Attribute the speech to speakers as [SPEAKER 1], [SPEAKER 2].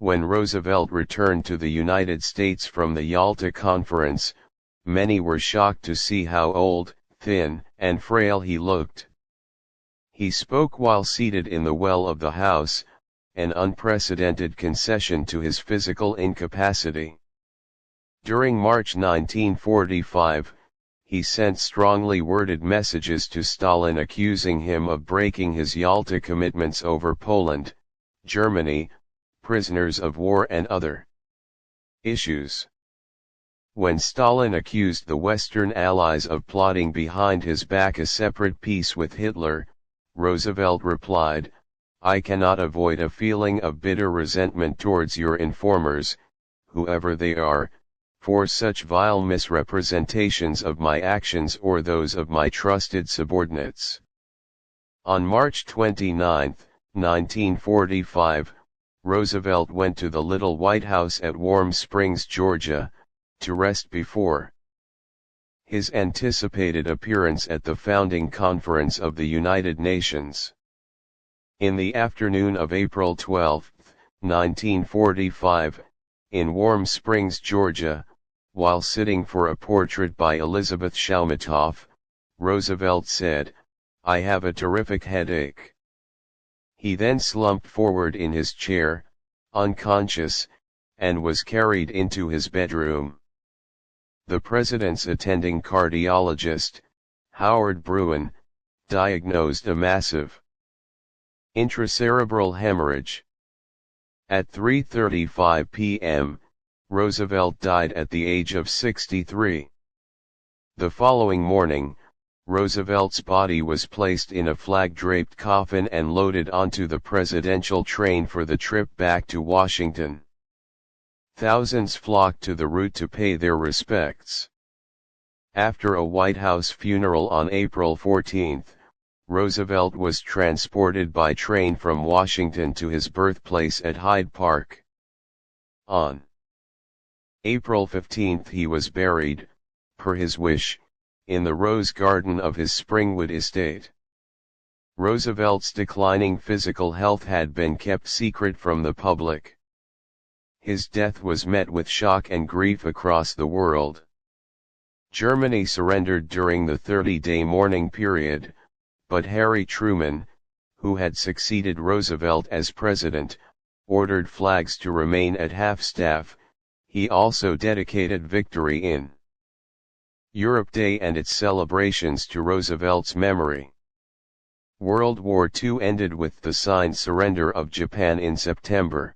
[SPEAKER 1] When Roosevelt returned to the United States from the Yalta Conference, many were shocked to see how old, thin, and frail he looked. He spoke while seated in the well of the House, an unprecedented concession to his physical incapacity. During March 1945, he sent strongly worded messages to Stalin accusing him of breaking his Yalta commitments over Poland, Germany, prisoners of war and other issues. When Stalin accused the Western Allies of plotting behind his back a separate peace with Hitler, Roosevelt replied, "I cannot avoid a feeling of bitter resentment towards your informers, whoever they are, for such vile misrepresentations of my actions or those of my trusted subordinates." On March 29, 1945, Roosevelt went to the Little White House at Warm Springs, Georgia, to rest before his anticipated appearance at the founding conference of the United Nations. In the afternoon of April 12, 1945, in Warm Springs, Georgia, while sitting for a portrait by Elizabeth Shaumatov, Roosevelt said, "I have a terrific headache." He then slumped forward in his chair, unconscious, and was carried into his bedroom. The president's attending cardiologist, Howard Bruin, diagnosed a massive intracerebral hemorrhage. At 3:35 p.m., Roosevelt died at the age of 63. The following morning, Roosevelt's body was placed in a flag-draped coffin and loaded onto the presidential train for the trip back to Washington. Thousands flocked to the route to pay their respects. After a White House funeral on April 14, Roosevelt was transported by train from Washington to his birthplace at Hyde Park. On April 15 he was buried, per his wish, in the rose garden of his Springwood estate. Roosevelt's declining physical health had been kept secret from the public. His death was met with shock and grief across the world. Germany surrendered during the 30-day mourning period, but Harry Truman, who had succeeded Roosevelt as president, ordered flags to remain at half-staff. He also dedicated Victory in Europe Day and its celebrations to Roosevelt's memory. World War II ended with the signed surrender of Japan in September.